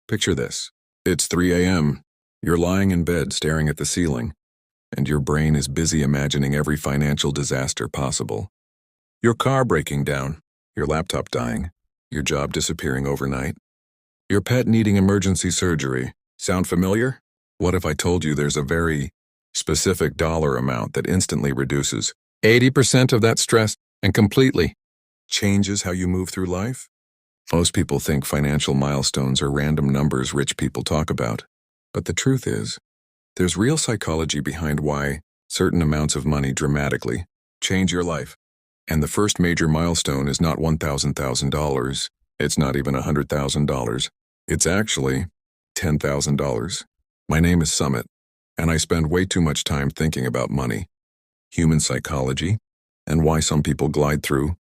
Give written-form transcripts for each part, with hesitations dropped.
Picture this. It's 3 a.m. You're lying in bed staring at the ceiling, and your brain is busy imagining every financial disaster possible. Your car breaking down, your laptop dying, your job disappearing overnight, your pet needing emergency surgery. Sound familiar? What if I told you there's a very specific dollar amount that instantly reduces 80% of that stress and completely changes how you move through life? Most people think financial milestones are random numbers rich people talk about. But the truth is, there's real psychology behind why certain amounts of money dramatically change your life. And the first major milestone is not $1,000. It's not even $100,000. It's actually $10,000. My name is Summit, and I spend way too much time thinking about money, human psychology, and why some people glide through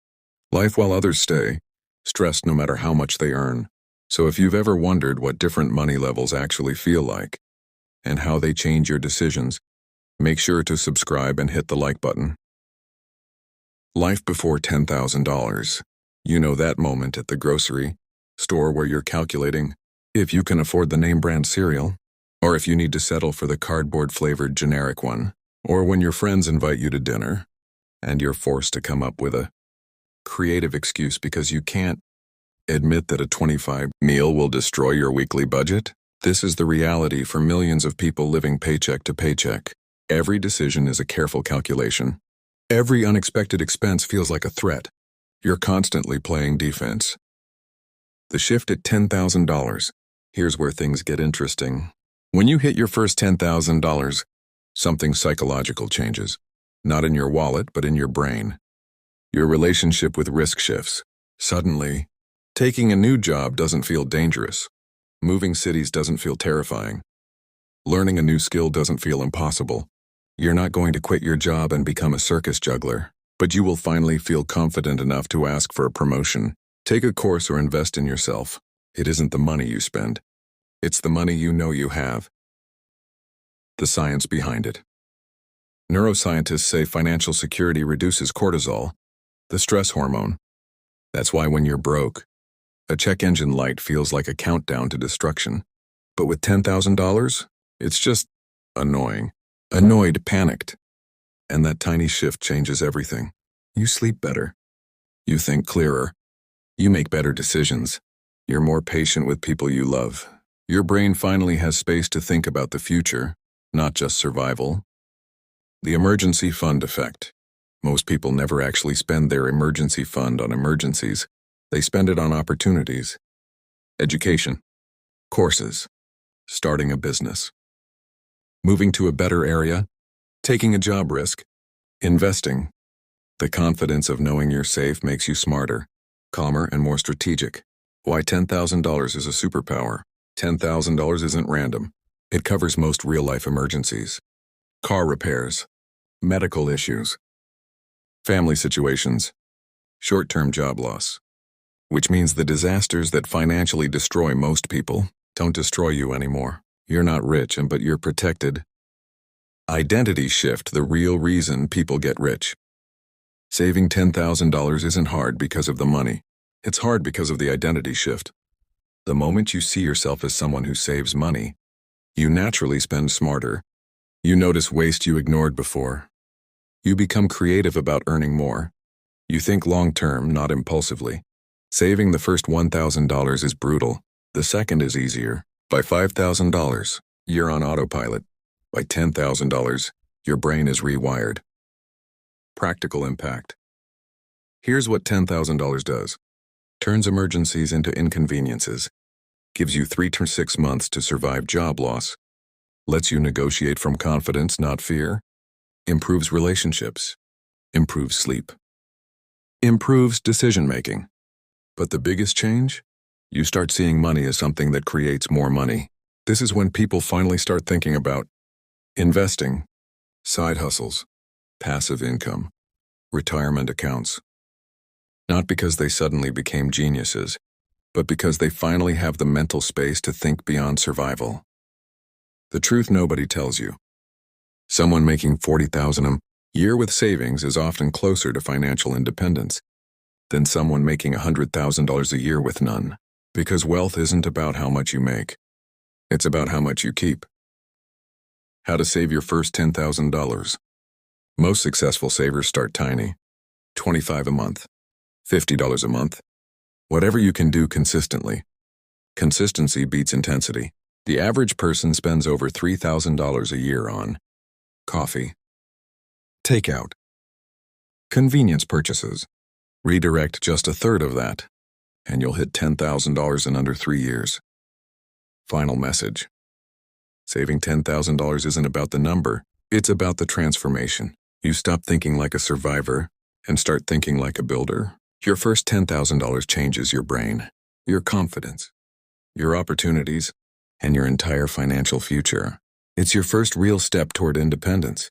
life while others stay stressed no matter how much they earn. So if you've ever wondered what different money levels actually feel like and how they change your decisions, make sure to subscribe and hit the like button. Life before $10,000. You know that moment at the grocery store where you're calculating if you can afford the name brand cereal, or if you need to settle for the cardboard-flavored generic one, or when your friends invite you to dinner and you're forced to come up with a creative excuse because you can't admit that a 25 meal will destroy your weekly budget. This is the reality for millions of people living paycheck to paycheck. Every decision is a careful calculation. Every unexpected expense feels like a threat. You're constantly playing defense. The shift at $10,000. Here's where things get interesting. When you hit your first $10,000, something psychological changes. Not in your wallet, but in your brain. Your relationship with risk shifts. Suddenly, taking a new job doesn't feel dangerous. Moving cities doesn't feel terrifying. Learning a new skill doesn't feel impossible. You're not going to quit your job and become a circus juggler, but you will finally feel confident enough to ask for a promotion. Take a course or invest in yourself. It isn't the money you spend. It's the money you know you have. The science behind it. Neuroscientists say financial security reduces cortisol, the stress hormone. That's why when you're broke, a check engine light feels like a countdown to destruction. But with $10,000, it's just annoying. Annoyed, panicked. And that tiny shift changes everything. You sleep better. You think clearer. You make better decisions. You're more patient with people you love. Your brain finally has space to think about the future, not just survival. The emergency fund effect. Most people never actually spend their emergency fund on emergencies. They spend it on opportunities. Education. Courses. Starting a business. Moving to a better area. Taking a job risk. Investing. The confidence of knowing you're safe makes you smarter, calmer, and more strategic. Why $10,000 is a superpower. $10,000 isn't random. It covers most real-life emergencies. Car repairs. Medical issues. Family situations. Short-term job loss. Which means the disasters that financially destroy most people don't destroy you anymore. You're not rich, but you're protected. Identity shift, the real reason people get rich. Saving $10,000 isn't hard because of the money. It's hard because of the identity shift. The moment you see yourself as someone who saves money, you naturally spend smarter. You notice waste you ignored before. You become creative about earning more. You think long-term, not impulsively. Saving the first $1,000 is brutal. The second is easier. By $5,000, you're on autopilot. By $10,000, your brain is rewired. Practical impact. Here's what $10,000 does. Turns emergencies into inconveniences. Gives you 3 to 6 months to survive job loss. Lets you negotiate from confidence, not fear. Improves relationships. Improves sleep. Improves decision-making. But the biggest change? You start seeing money as something that creates more money. This is when people finally start thinking about investing, side hustles, passive income, retirement accounts. Not because they suddenly became geniuses, but because they finally have the mental space to think beyond survival. The truth nobody tells you. Someone making $40,000 a year with savings is often closer to financial independence than someone making $100,000 a year with none. Because wealth isn't about how much you make. It's about how much you keep. How to save your first $10,000. Most successful savers start tiny. $25 a month. $50 a month. Whatever you can do consistently. Consistency beats intensity. The average person spends over $3,000 a year on coffee, takeout, convenience purchases. Redirect just a third of that, and you'll hit $10,000 in under 3 years. Final message. Saving $10,000 isn't about the number, it's about the transformation. You stop thinking like a survivor and start thinking like a builder. Your first $10,000 changes your brain, your confidence, your opportunities, and your entire financial future. It's your first real step toward independence.